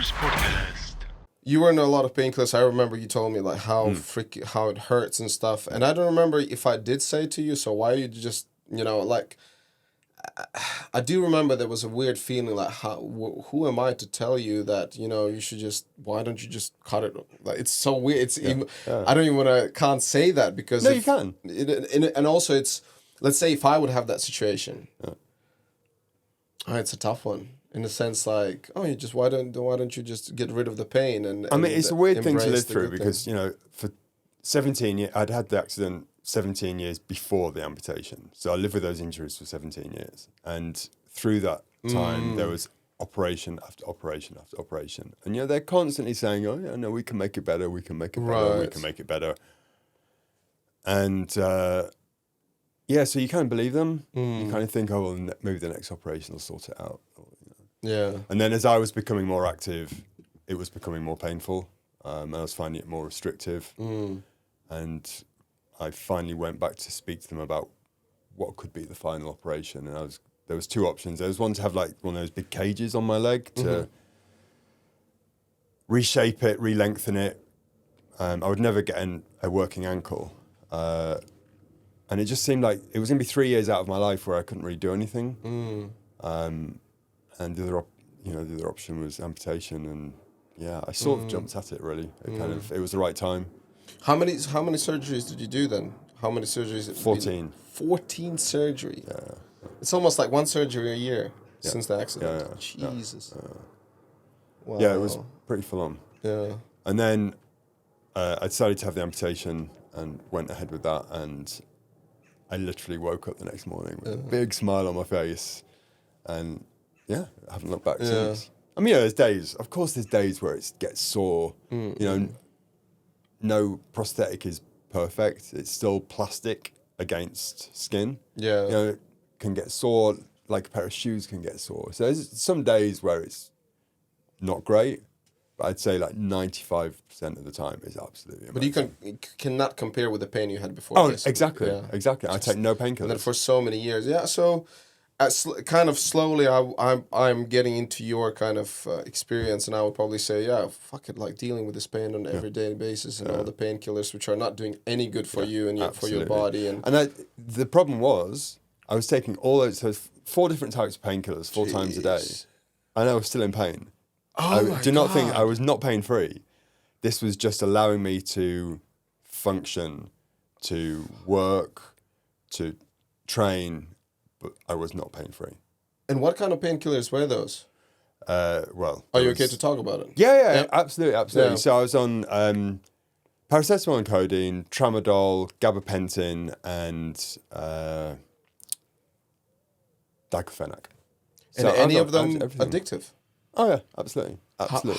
renarspodcast. You were in a lot of painkillers. I remember you told me like how it hurts and stuff. And I don't remember if I did say to you, so why you just, like, I do remember there was a weird feeling like, who am I to tell you that, you should just, why don't you just cut it? Like, it's so weird. It's even, I don't even can't say that because. No, you can. And also it's, let's say if I would have that situation, it's a tough one. In a sense, like, you just why don't you just get rid of the pain and I mean, it's a weird thing to live through good because for 17 years I'd had the accident 17 years before the amputation, so I lived with those injuries for 17 years, and through that time there was operation after operation after operation, and they're constantly saying, "Oh yeah, no, we can make it better, we can make it better, we can make it better," and so you kind of believe them. You kind of think, "Oh, well, maybe the next operation will sort it out." Yeah. And then as I was becoming more active, it was becoming more painful. And I was finding it more restrictive. And I finally went back to speak to them about what could be the final operation. And there was two options. There was one to have like one of those big cages on my leg to reshape it, re-lengthen it. I would never get a working ankle. And it just seemed like it was going to be 3 years out of my life where I couldn't really do anything. And the other option was amputation, and I sort of jumped at it really. It was the right time. How many surgeries did you do then? How many surgeries? 14. 14 surgeries. Yeah. It's almost like one surgery a year since the accident. Yeah. Jesus. Wow. Yeah, it was pretty full on. Yeah. And then I decided to have the amputation and went ahead with that, and I literally woke up the next morning with a big smile on my face, and I haven't looked back since. I mean, there's days where it gets sore. No prosthetic is perfect. It's still plastic against skin. Yeah. It can get sore like a pair of shoes can get sore. So there's some days where it's not great, but I'd say like 95% of the time is absolutely amazing. But you cannot compare with the pain you had before. Oh, basically. exactly. Yeah. Exactly. I take no painkillers. And then for so many years. Yeah, so kind of slowly I'm getting into your kind of experience, and I would probably say, fuck it, like dealing with this pain on an everyday basis and all the painkillers which are not doing any good for you and for your body. And the problem was I was taking all those, so 4 different types of painkillers 4 times a day, and I was still in pain. Do not think I was not pain free. This was just allowing me to function, to work, to train, but I was not pain-free. And what kind of painkillers were those? Are you okay to talk about it? Yeah, absolutely. Yeah. So I was on paracetamol and codeine, tramadol, gabapentin, and diclofenac. And any of them addictive? Oh yeah, absolutely.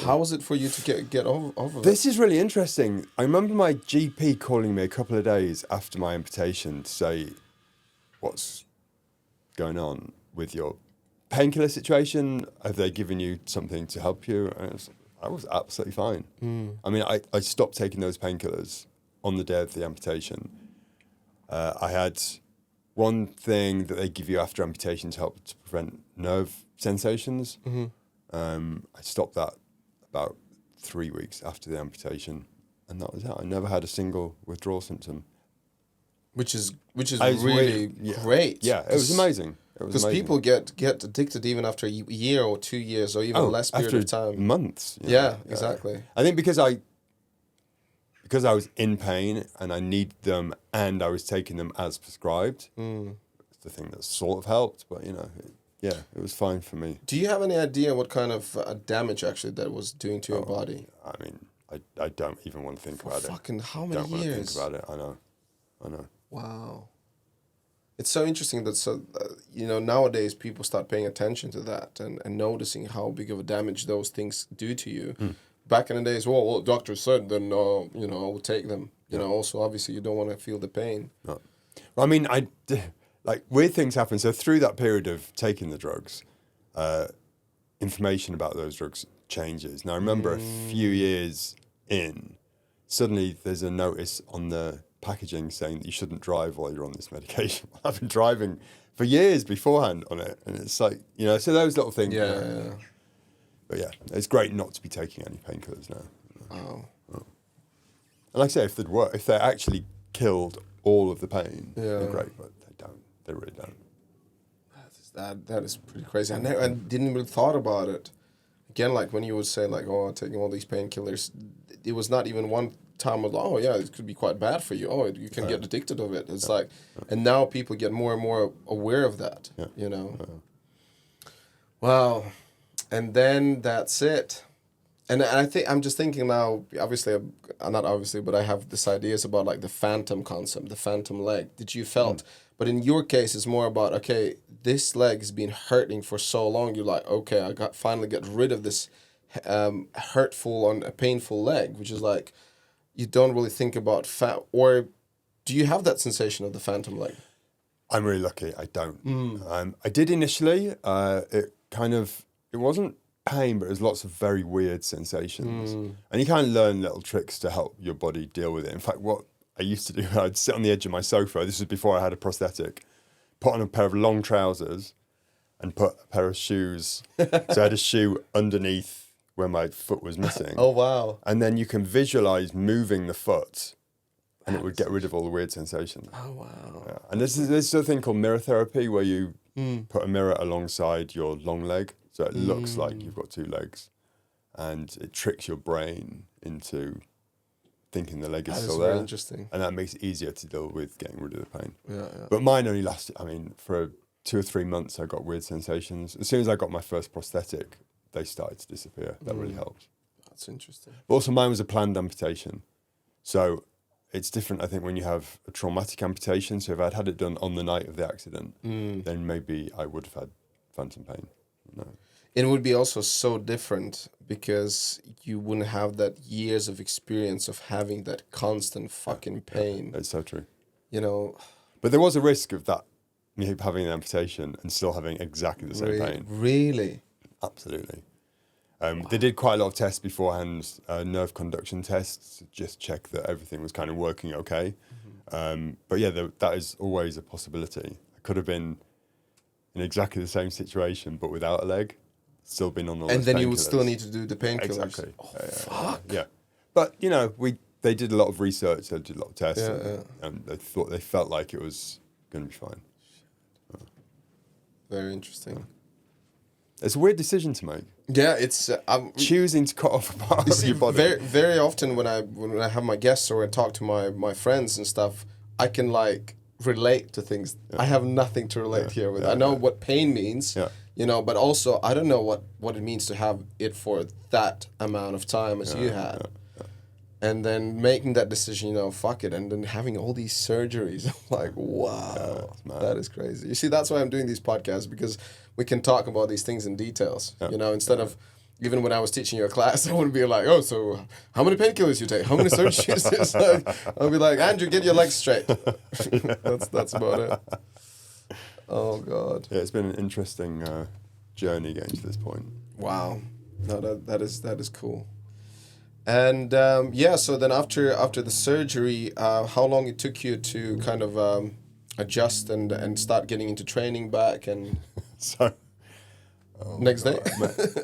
How was it for you to get over it? This is really interesting. I remember my GP calling me a couple of days after my amputation to say, "What's going on with your painkiller situation? Have they given you something to help you?" And I was absolutely fine. I mean, I stopped taking those painkillers on the day of the amputation. I had one thing that they give you after amputation to help to prevent nerve sensations. I stopped that about 3 weeks after the amputation, and that was it. I never had a single withdrawal symptom. Which is really great. Yeah, it was amazing. Because people get addicted even after a year or 2 years or even less period of time. Months. Exactly. I think because I was in pain and I needed them and I was taking them as prescribed, it's the thing that sort of helped, but it was fine for me. Do you have any idea what kind of damage actually that was doing to your body? I mean, I don't even want to think about it. Fucking how many years? years? Want to think about it. I know. Wow. It's so interesting that nowadays people start paying attention to that and noticing how big of a damage those things do to you. Back in the days, well, the doctor said, then I would take them. Also obviously you don't want to feel the pain. No. Well, I mean, like weird things happen. So through that period of taking the drugs, information about those drugs changes. Now I remember a few years in, suddenly there's a notice on the packaging saying that you shouldn't drive while you're on this medication. I've been driving for years beforehand on it, and it's like, so those little things. Yeah. But yeah, it's great not to be taking any painkillers now. Oh. And like I say, if they actually killed all of the pain, Yeah. they're great, but they don't. They really don't. That is pretty crazy. I didn't even thought about it. Again, like when you would say like, oh, taking all these painkillers, it was not even one time of, oh yeah, it could be quite bad for you. Oh, you can get addicted of it. It's like, and now people get more and more aware of that. Yeah. You know. Wow. And then that's it. And I'm just thinking now, not obviously, but I have this ideas about like the phantom concept, the phantom leg that you felt. But in your case, it's more about, okay, this leg has been hurting for so long. You're like, okay, finally get rid of this hurtful and painful leg, which is like, you don't really think about or do you have that sensation of the phantom leg? I'm really lucky. I don't. I did initially. It wasn't pain, but it was lots of very weird sensations. And you kind of learn little tricks to help your body deal with it. In fact, what I used to do, I'd sit on the edge of my sofa. This was before I had a prosthetic. Put on a pair of long trousers and put a pair of shoes. So I had a shoe underneath where my foot was missing. Oh, wow. And then you can visualize moving the foot and it would get rid of all the weird sensations. Oh, wow. Yeah. And there's a thing called mirror therapy where you put a mirror alongside your long leg. So it looks like you've got two legs. And it tricks your brain into thinking the leg is still there. Very interesting. And that makes it easier to deal with getting rid of the pain. Yeah. But mine only lasted, for 2 or 3 months I got weird sensations. As soon as I got my first prosthetic, they started to disappear. That really helped. That's interesting. But also mine was a planned amputation. So it's different, I think, when you have a traumatic amputation. So if I'd had it done on the night of the accident, then maybe I would have had phantom pain. No. It would be also so different because you wouldn't have that years of experience of having that constant fucking pain. It's so true. You know. But there was a risk of that, me having an amputation and still having exactly the same pain. Really? Absolutely. They did quite a lot of tests beforehand, nerve conduction tests, to just check that everything was kind of working okay. But yeah, that is always a possibility. I could have been in exactly the same situation, but without a leg, still been on all those and then painkillers. you would still need to do the painkillers. Exactly. Oh, fuck. Yeah. But, they did a lot of research, they did a lot of tests, and they felt like it was going to be fine. Very interesting. It's a weird decision to make. Yeah, it's choosing to cut off a part of your body. Very, very often when I have my guests or I talk to my friends and stuff, I can like relate to things. I have nothing to relate here with. I know what pain means, but also I don't know what it means to have it for that amount of time as you had. And then making that decision, fuck it, and then having all these surgeries. I'm like, wow, that is crazy. You see, that's why I'm doing these podcasts, because we can talk about these things in details, instead of, even when I was teaching your class, I wouldn't be like, oh, so how many painkillers you take? How many surgeries? It's like, I'll be like, Andrew, get your legs straight. That's about it. Oh, God. Yeah, it's been an interesting journey getting to this point. Wow. No, that is cool. And so then after the surgery, how long it took you to kind of adjust and start getting into training back and so next day?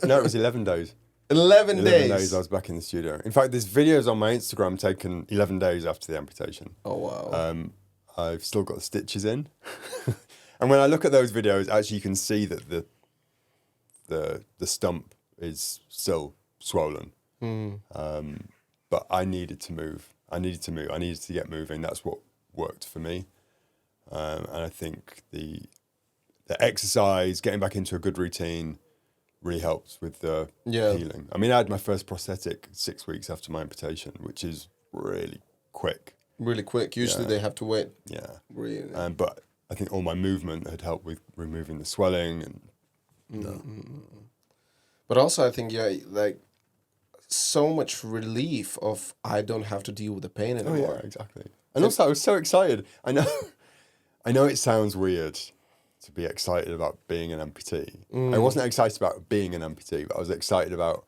No, it was 11 days. 11 days. 11 days I was back in the studio. In fact, there's videos on my Instagram taken 11 days after the amputation. Oh wow. I've still got the stitches in. And when I look at those videos, actually you can see that the stump is still swollen. But I needed to move. I needed to get moving. That's what worked for me. And I think the exercise, getting back into a good routine, really helped with the healing. I mean, I had my first prosthetic 6 weeks after my amputation, which is really quick. Really quick. Usually they have to wait. Yeah. Really. But I think all my movement had helped with removing the swelling But also, I think so much relief of I don't have to deal with the pain anymore. Oh yeah, exactly. And also, I was so excited. I know it sounds weird to be excited about being an amputee. I wasn't excited about being an amputee, but I was excited about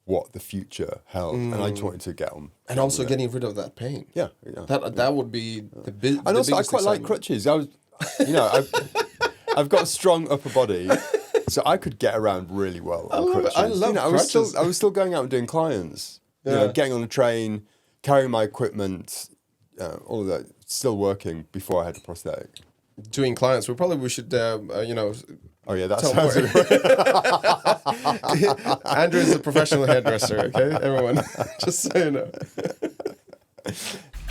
what the future held, and I just wanted to get on. And also getting rid of that pain. Yeah. That would be the big. And also, I quite like crutches. I've got a strong upper body, So I could get around really well. I love it. I love crutches. I was still going out and doing clients. You know, getting on the train, carrying my equipment, all of that. Still working before I had the prosthetic. Doing clients. We should, you know. Oh yeah, that sounds Andrew is a professional hairdresser, okay? Everyone, just so you know.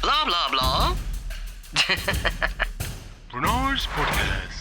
Blah, blah, blah. Renarspodcast.